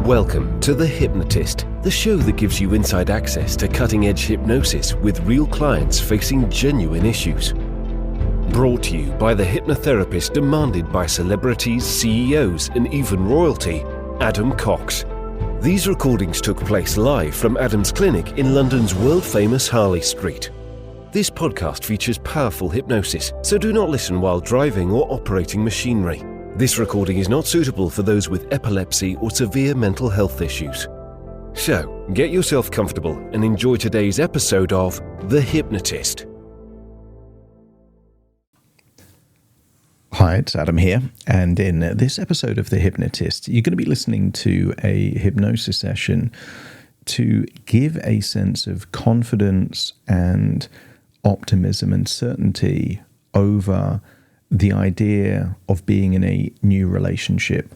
Welcome to The Hypnotist, the show that gives you inside access to cutting-edge hypnosis with real clients facing genuine issues. Brought to you by the hypnotherapist demanded by celebrities, CEOs, and even royalty, Adam Cox. These recordings took place live from Adam's clinic in London's world-famous Harley Street. This podcast features powerful hypnosis, so do not listen while driving or operating machinery. This recording is not suitable for those with epilepsy or severe mental health issues. So, get yourself comfortable and enjoy today's episode of The Hypnotist. Hi, it's Adam here, and in this episode of The Hypnotist, you're going to be listening to a hypnosis session to give a sense of confidence and optimism and certainty over the idea of being in a new relationship.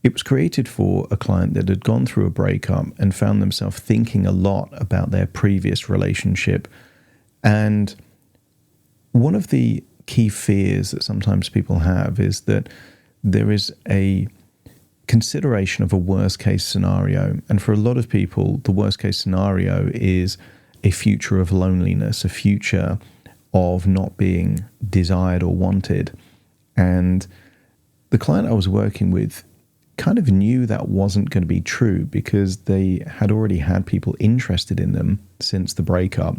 It was created for a client that had gone through a breakup and found themselves thinking a lot about their previous relationship. And one of the key fears that sometimes people have is that there is a consideration of a worst case scenario. And for a lot of people, the worst case scenario is a future of loneliness, a future of not being desired or wanted. And the client I was working with kind of knew that wasn't going to be true because they had already had people interested in them since the breakup.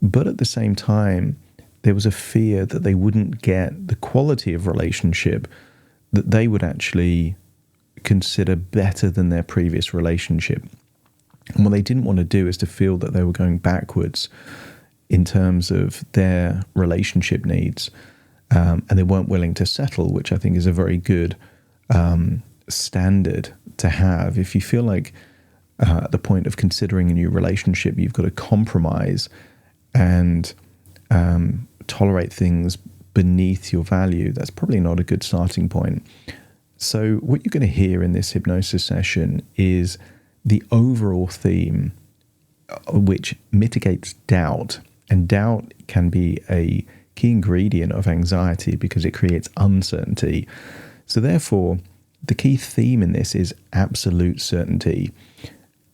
But at the same time, there was a fear that they wouldn't get the quality of relationship that they would actually consider better than their previous relationship. And what they didn't want to do is to feel that they were going backwards in terms of their relationship needs, and they weren't willing to settle, which I think is a very good standard to have. If you feel like at the point of considering a new relationship, you've got to compromise and tolerate things beneath your value, that's probably not a good starting point. So what you're going to hear in this hypnosis session is the overall theme, which mitigates doubt. And doubt can be a key ingredient of anxiety because it creates uncertainty. So therefore, the key theme in this is absolute certainty.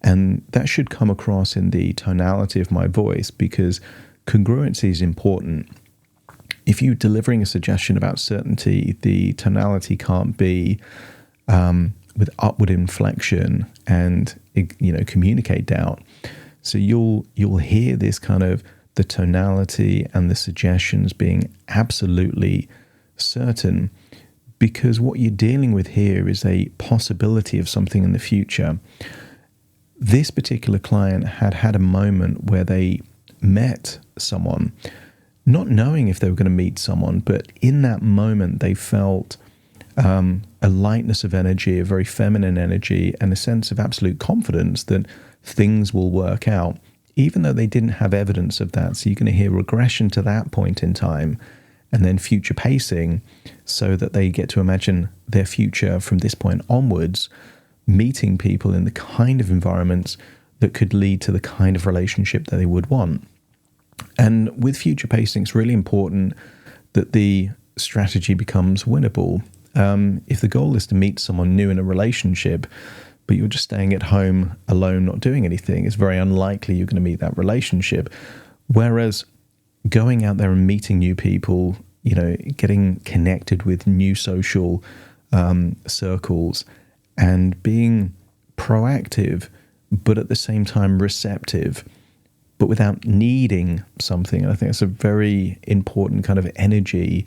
And that should come across in the tonality of my voice because congruency is important. If you're delivering a suggestion about certainty, the tonality can't be with upward inflection and communicate doubt. So you'll hear this kind of the tonality and the suggestions being absolutely certain, because what you're dealing with here is a possibility of something in the future. This particular client had had a moment where they met someone, not knowing if they were going to meet someone, but in that moment they felt a lightness of energy, a very feminine energy, and a sense of absolute confidence that things will work out, even though they didn't have evidence of that. So you're going to hear regression to that point in time and then future pacing so that they get to imagine their future from this point onwards, meeting people in the kind of environments that could lead to the kind of relationship that they would want. And with future pacing, it's really important that the strategy becomes winnable. If the goal is to meet someone new in a relationship, but you're just staying at home alone, not doing anything, it's very unlikely you're going to meet that relationship. Whereas going out there and meeting new people, getting connected with new social circles and being proactive, but at the same time receptive, but without needing something. And I think that's a very important kind of energy,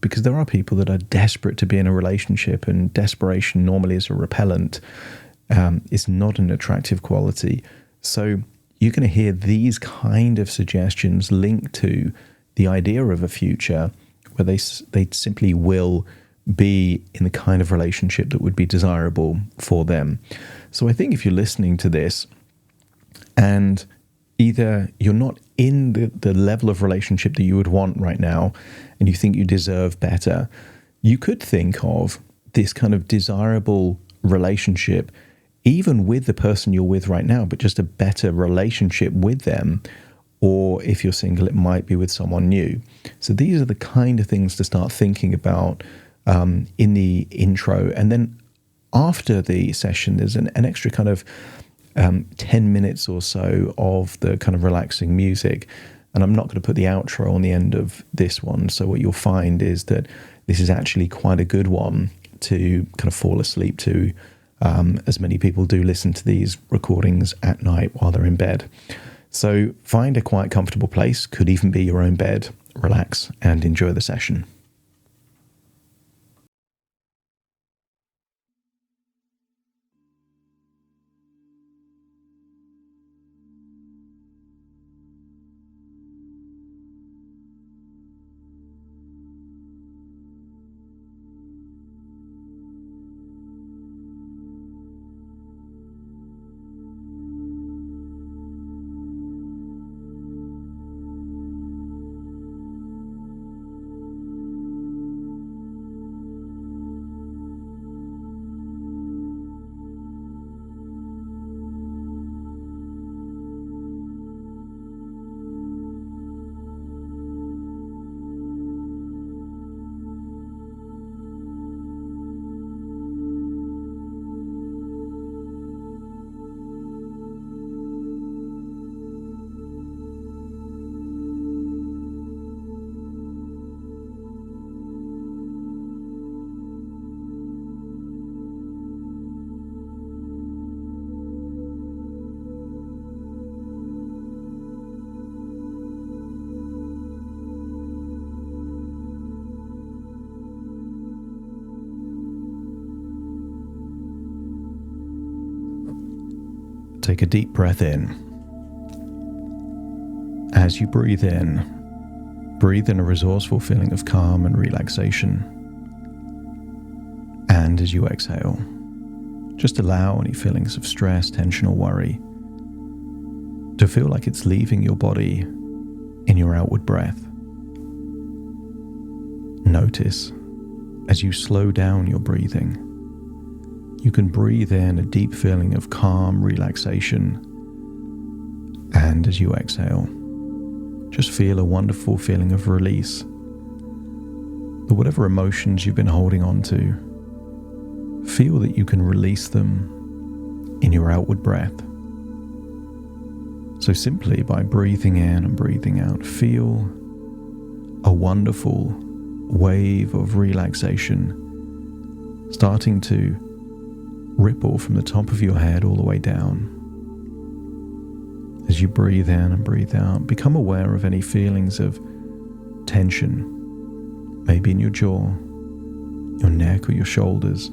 because there are people that are desperate to be in a relationship, and desperation normally is a repellent. It's not an attractive quality. So you're going to hear these kind of suggestions linked to the idea of a future where they simply will be in the kind of relationship that would be desirable for them. So I think if you're listening to this and either you're not in the level of relationship that you would want right now and you think you deserve better, you could think of this kind of desirable relationship even with the person you're with right now, but just a better relationship with them. Or if you're single, it might be with someone new. So these are the kind of things to start thinking about in the intro. And then after the session, there's an extra kind of 10 minutes or so of the kind of relaxing music. And I'm not going to put the outro on the end of this one. So what you'll find is that this is actually quite a good one to kind of fall asleep to, as many people do listen to these recordings at night while they're in bed. So find a quite comfortable place, could even be your own bed, relax and enjoy the session. Take a deep breath in. As you breathe in a resourceful feeling of calm and relaxation. And as you exhale, just allow any feelings of stress, tension, or worry to feel like it's leaving your body in your outward breath. Notice as you slow down your breathing, you can breathe in a deep feeling of calm relaxation, and as you exhale, just feel a wonderful feeling of release. That whatever emotions you've been holding on to, feel that you can release them in your outward breath. So simply by breathing in and breathing out, feel a wonderful wave of relaxation starting to ripple from the top of your head all the way down. As you breathe in and breathe out, become aware of any feelings of tension, maybe in your jaw, your neck, or your shoulders,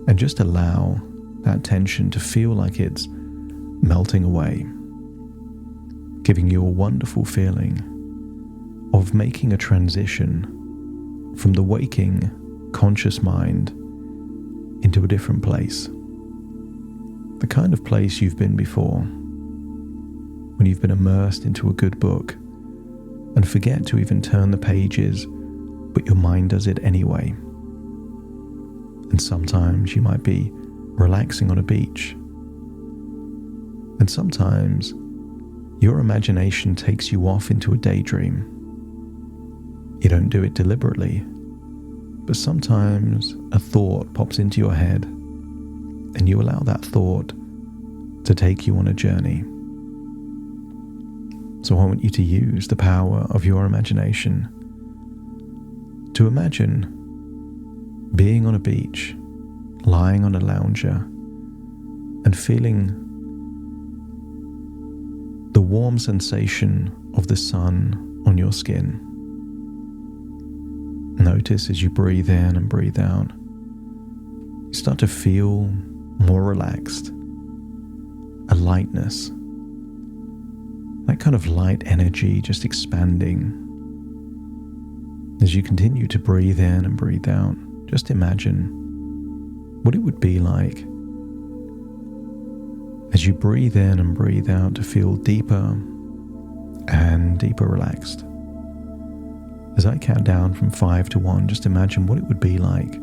and just allow that tension to feel like it's melting away, giving you a wonderful feeling of making a transition from the waking, conscious mind into a different place. The kind of place you've been before, when you've been immersed into a good book and forget to even turn the pages, but your mind does it anyway. And sometimes you might be relaxing on a beach. And sometimes your imagination takes you off into a daydream. You don't do it deliberately, but sometimes a thought pops into your head and you allow that thought to take you on a journey. So I want you to use the power of your imagination to imagine being on a beach, lying on a lounger, and feeling the warm sensation of the sun on your skin. Notice as you breathe in and breathe out, you start to feel more relaxed, a lightness, that kind of light energy just expanding. As you continue to breathe in and breathe out, just imagine what it would be like as you breathe in and breathe out to feel deeper and deeper relaxed. As I count down from 5 to 1, just imagine what it would be like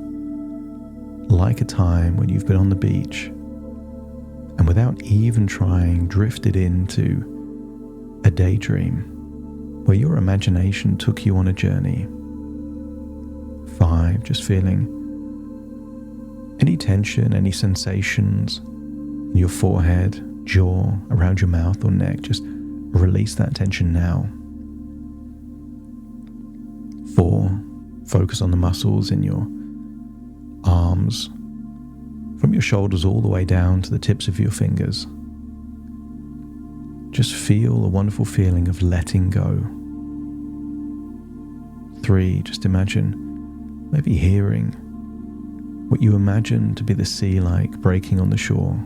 a time when you've been on the beach and without even trying, drifted into a daydream where your imagination took you on a journey. 5, just feeling Any tension, any sensations in your forehead, jaw, around your mouth or neck, just release that tension now. 4, focus on the muscles in your arms, from your shoulders all the way down to the tips of your fingers. Just feel a wonderful feeling of letting go. 3, just imagine maybe hearing what you imagine to be the sea like breaking on the shore.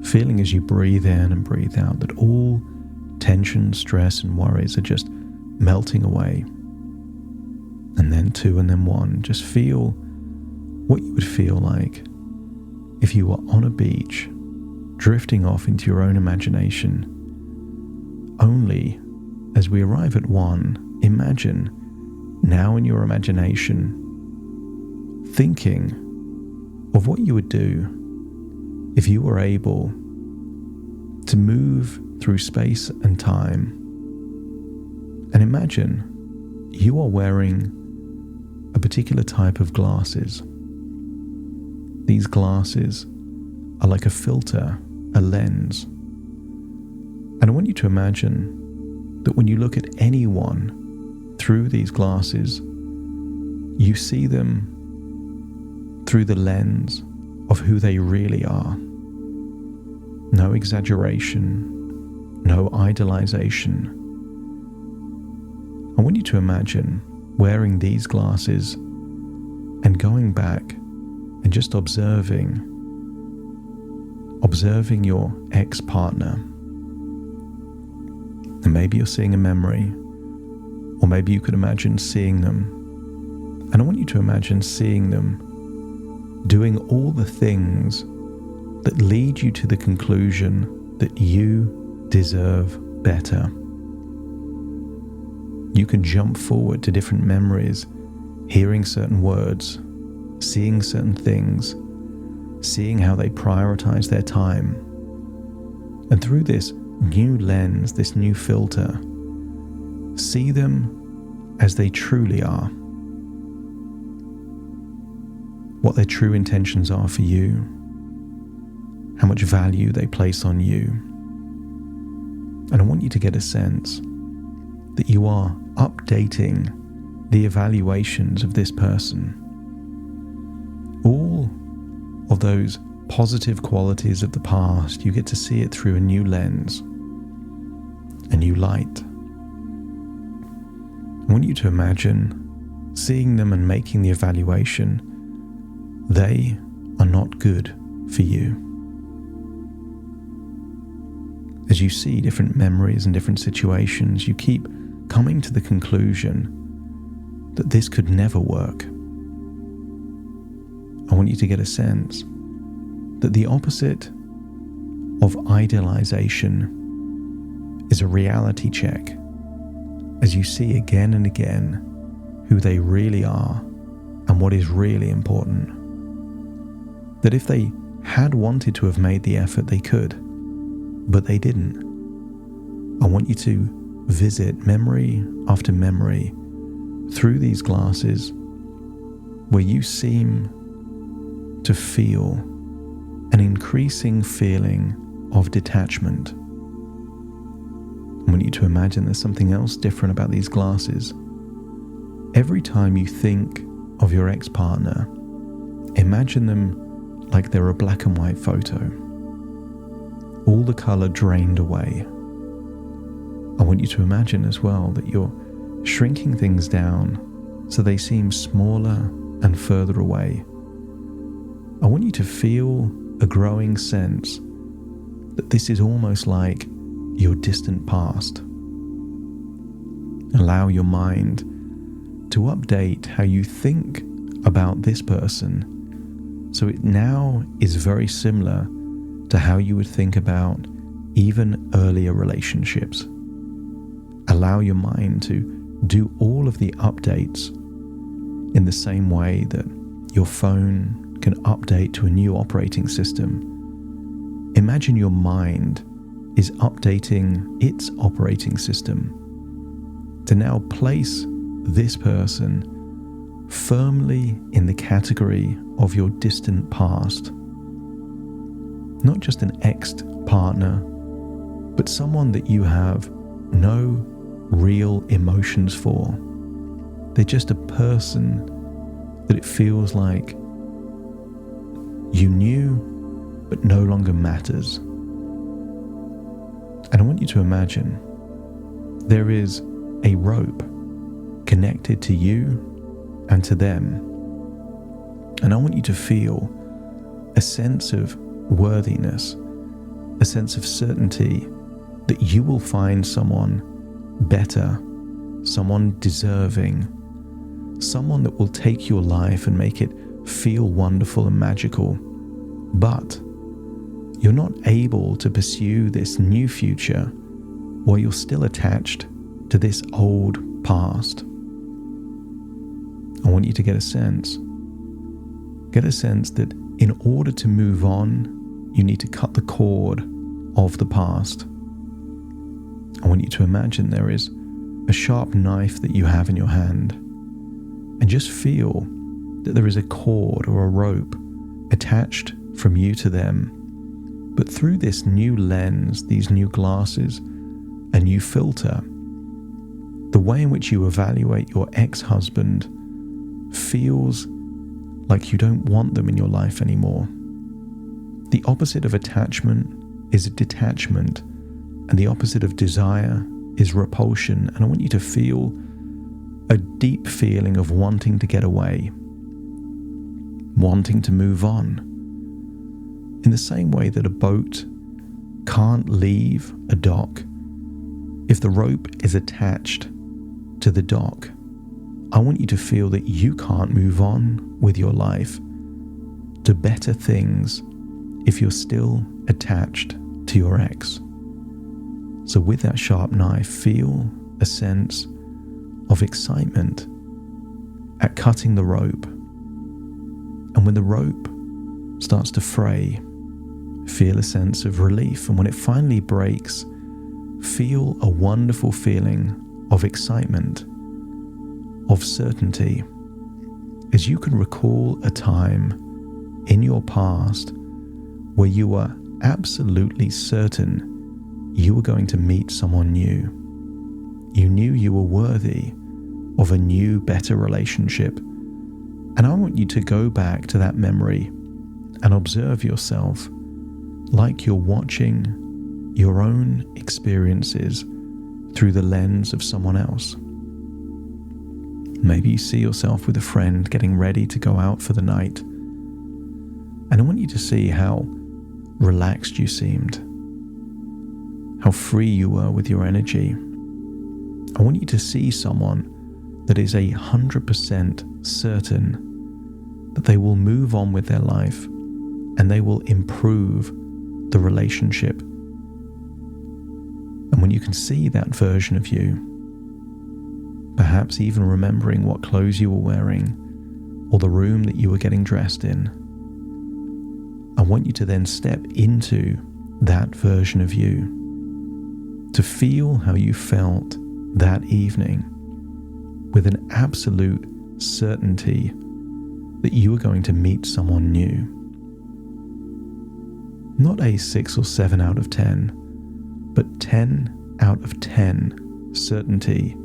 Feeling as you breathe in and breathe out that all tension, stress and worries are just melting away. And then 2 and then 1, just feel what you would feel like if you were on a beach, drifting off into your own imagination. Only as we arrive at 1, imagine now in your imagination thinking of what you would do if you were able to move through space and time. And imagine you are wearing a particular type of glasses. These glasses are like a filter, a lens. And I want you to imagine that when you look at anyone through these glasses, you see them through the lens of who they really are. No exaggeration, no idolization. I want you to imagine wearing these glasses and going back and just observing your ex-partner. And maybe you're seeing a memory, or maybe you could imagine seeing them. And I want you to imagine seeing them doing all the things that lead you to the conclusion that you deserve better. You can jump forward to different memories, hearing certain words, seeing certain things, seeing how they prioritize their time. And through this new lens, this new filter, see them as they truly are. What their true intentions are for you, how much value they place on you. And I want you to get a sense that you are updating the evaluations of this person. All of those positive qualities of the past, you get to see it through a new lens, a new light. I want you to imagine seeing them and making the evaluation. They are not good for you. As you see different memories and different situations, you keep coming to the conclusion that this could never work. I want you to get a sense that the opposite of idealization is a reality check, as you see again and again who they really are and what is really important. That if they had wanted to have made the effort, they could, but they didn't. I want you to visit memory after memory through these glasses where you seem to feel an increasing feeling of detachment. I want you to imagine there's something else different about these glasses. Every time you think of your ex-partner, imagine them like they're a black and white photo. All the color drained away. I want you to imagine as well that you're shrinking things down so they seem smaller and further away. I want you to feel a growing sense that this is almost like your distant past. Allow your mind to update how you think about this person, so it now is very similar to how you would think about even earlier relationships. Allow your mind to do all of the updates in the same way that your phone can update to a new operating system. Imagine your mind is updating its operating system to now place this person firmly in the category of your distant past. Not just an ex-partner, but someone that you have no real emotions for. They're just a person that it feels like you knew but no longer matters. And I want you to imagine there is a rope connected to you and to them. And I want you to feel a sense of worthiness, a sense of certainty that you will find someone better, someone deserving, someone that will take your life and make it feel wonderful and magical. But you're not able to pursue this new future while you're still attached to this old past. I want you to get a sense that in order to move on, you need to cut the cord of the past. I want you to imagine there is a sharp knife that you have in your hand, and just feel that there is a cord or a rope attached from you to them. But through this new lens, these new glasses, a new filter, the way in which you evaluate your ex-husband feels like you don't want them in your life anymore. The opposite of attachment is detachment, and the opposite of desire is repulsion. And I want you to feel a deep feeling of wanting to get away, wanting to move on. In the same way that a boat can't leave a dock if the rope is attached to the dock, I want you to feel that you can't move on with your life to better things if you're still attached to your ex. So with that sharp knife, feel a sense of excitement at cutting the rope. And when the rope starts to fray, feel a sense of relief. And when it finally breaks, feel a wonderful feeling of excitement, of certainty, as you can recall a time in your past where you were absolutely certain you were going to meet someone new. You knew you were worthy of a new, better relationship. And I want you to go back to that memory and observe yourself like you're watching your own experiences through the lens of someone else. Maybe you see yourself with a friend getting ready to go out for the night. And I want you to see how relaxed you seemed, how free you were with your energy. I want you to see someone that is 100% certain that they will move on with their life and they will improve the relationship. And when you can see that version of you, perhaps even remembering what clothes you were wearing or the room that you were getting dressed in, I want you to then step into that version of you, to feel how you felt that evening with an absolute certainty that you were going to meet someone new. Not a 6 or 7 out of 10, but 10 out of 10 certainty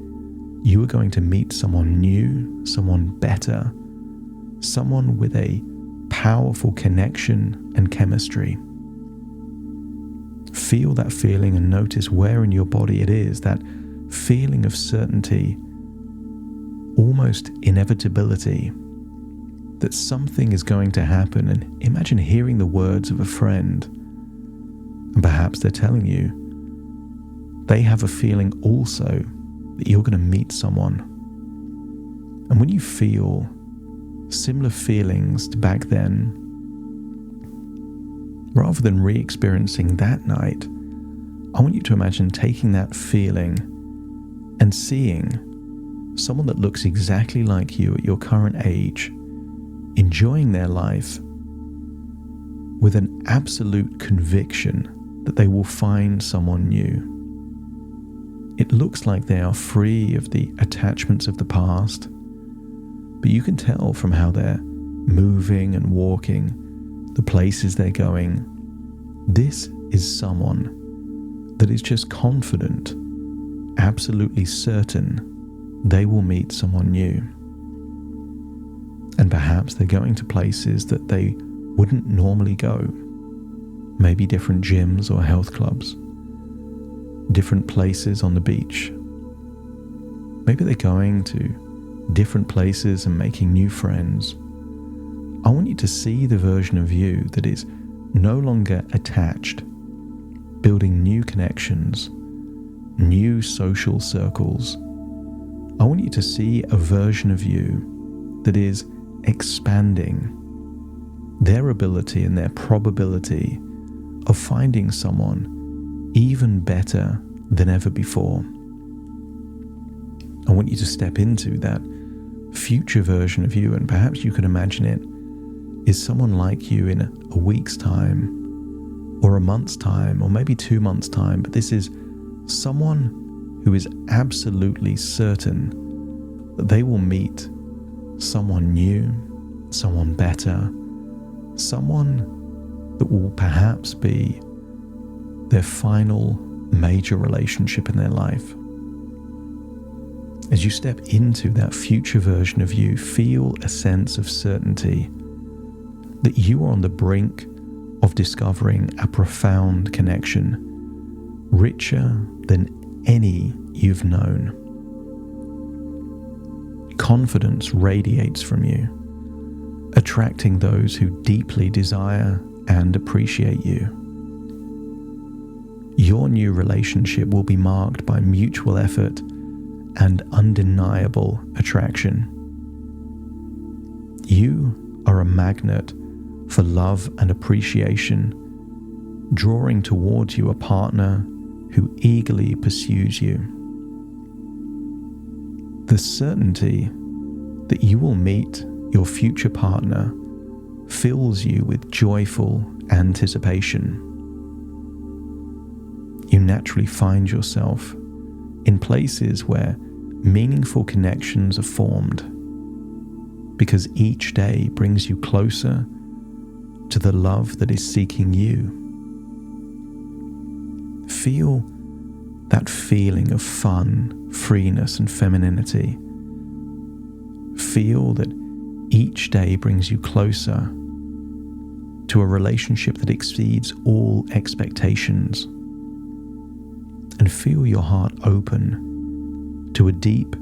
you were going to meet someone new, someone better, someone with a powerful connection and chemistry. Feel that feeling and notice where in your body it is, that feeling of certainty, almost inevitability, that something is going to happen. And imagine hearing the words of a friend, and perhaps they're telling you they have a feeling also that you're going to meet someone. And when you feel similar feelings to back then, rather than re-experiencing that night, I want you to imagine taking that feeling and seeing someone that looks exactly like you at your current age, enjoying their life with an absolute conviction that they will find someone new. It looks like they are free of the attachments of the past, but you can tell from how they're moving and walking, the places they're going. This is someone that is just confident, absolutely certain they will meet someone new. And perhaps they're going to places that they wouldn't normally go. Maybe different gyms or health clubs, different places on the beach. Maybe they're going to different places and making new friends. I want you to see the version of you that is no longer attached, building new connections, new social circles. I want you to see a version of you that is expanding their ability and their probability of finding someone even better than ever before. I want you to step into that future version of you, and perhaps you could imagine it is someone like you in a week's time, or a month's time, or maybe 2 months' time. But this is someone who is absolutely certain that they will meet someone new, someone better, someone that will perhaps be their final major relationship in their life. As you step into that future version of you, feel a sense of certainty that you are on the brink of discovering a profound connection, richer than any you've known. Confidence radiates from you, attracting those who deeply desire and appreciate you. Your new relationship will be marked by mutual effort and undeniable attraction. You are a magnet for love and appreciation, drawing towards you a partner who eagerly pursues you. The certainty that you will meet your future partner fills you with joyful anticipation. You naturally find yourself in places where meaningful connections are formed, because each day brings you closer to the love that is seeking you. Feel that feeling of fun, freeness, and femininity. Feel that each day brings you closer to a relationship that exceeds all expectations. And feel your heart open to a deep,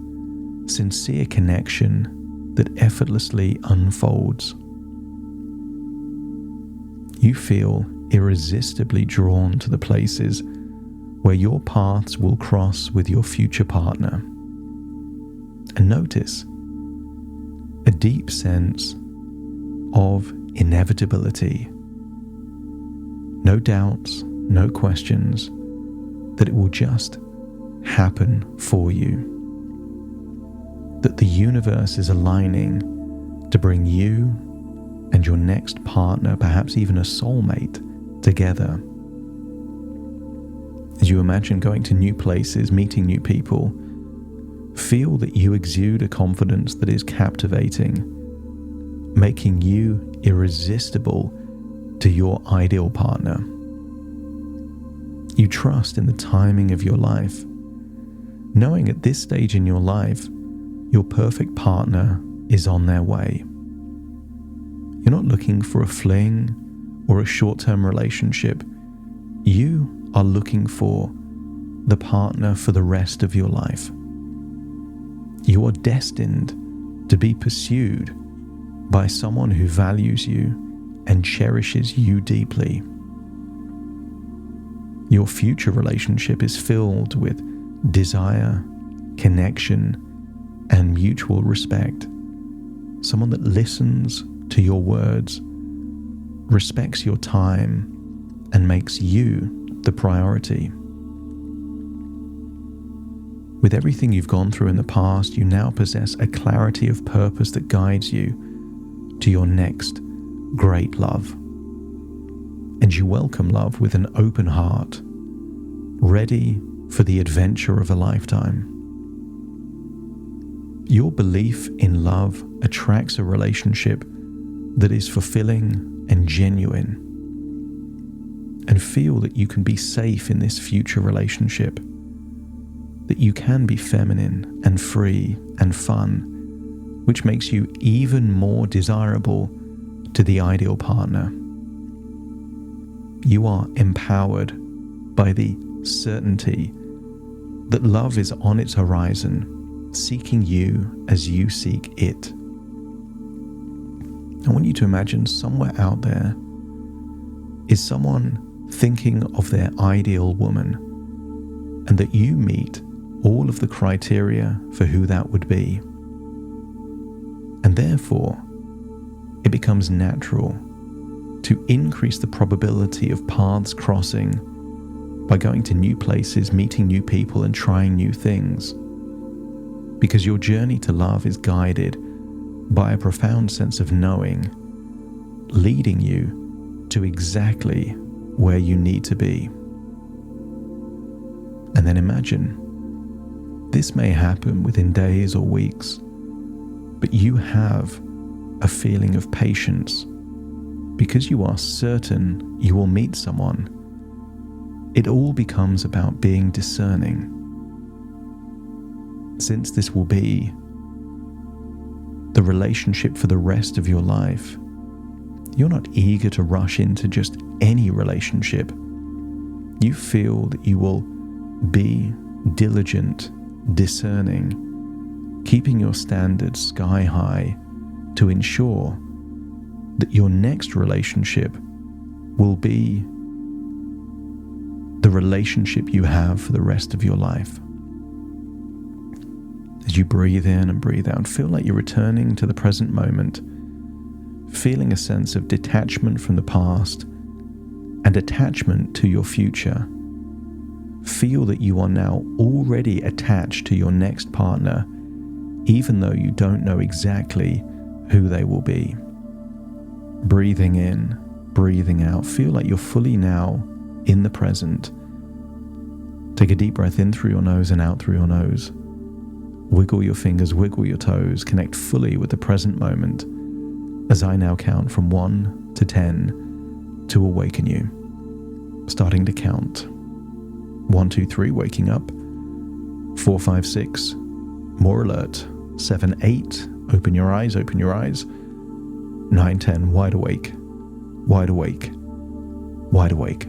sincere connection that effortlessly unfolds. You feel irresistibly drawn to the places where your paths will cross with your future partner. And notice a deep sense of inevitability. No doubts, no questions, that it will just happen for you. That the universe is aligning to bring you and your next partner, perhaps even a soulmate, together. As you imagine going to new places, meeting new people, feel that you exude a confidence that is captivating, making you irresistible to your ideal partner. You trust in the timing of your life, knowing at this stage in your life, your perfect partner is on their way. You're not looking for a fling or a short-term relationship. You are looking for the partner for the rest of your life. You are destined to be pursued by someone who values you and cherishes you deeply. Your future relationship is filled with desire, connection, and mutual respect. Someone that listens to your words, respects your time, and makes you the priority. With everything you've gone through in the past, you now possess a clarity of purpose that guides you to your next great love. And you welcome love with an open heart, ready for the adventure of a lifetime. Your belief in love attracts a relationship that is fulfilling and genuine, and feel that you can be safe in this future relationship, that you can be feminine and free and fun, which makes you even more desirable to the ideal partner. You are empowered by the certainty that love is on its horizon, seeking you as you seek it. I want you to imagine somewhere out there is someone thinking of their ideal woman, and that you meet all of the criteria for who that would be. And therefore, it becomes natural to increase the probability of paths crossing by going to new places, meeting new people, and trying new things. Because your journey to love is guided by a profound sense of knowing, leading you to exactly where you need to be. And then imagine, this may happen within days or weeks, but you have a feeling of patience because you are certain you will meet someone. It all becomes about being discerning. Since this will be the relationship for the rest of your life, you're not eager to rush into just any relationship. You feel that you will be diligent, discerning, keeping your standards sky high to ensure that your next relationship will be the relationship you have for the rest of your life. As you breathe in and breathe out, feel like you're returning to the present moment, feeling a sense of detachment from the past and attachment to your future. Feel that you are now already attached to your next partner, even though you don't know exactly who they will be. Breathing in, breathing out, feel like you're fully now in the present. Take a deep breath in through your nose and out through your nose. Wiggle your fingers, wiggle your toes, connect fully with the present moment as I now count from 1 to 10 to awaken you. Starting to count. 1, 2, 3, waking up. 4, 5, 6, more alert. 7, 8, open your eyes, open your eyes. 9, 10, wide awake, wide awake, wide awake.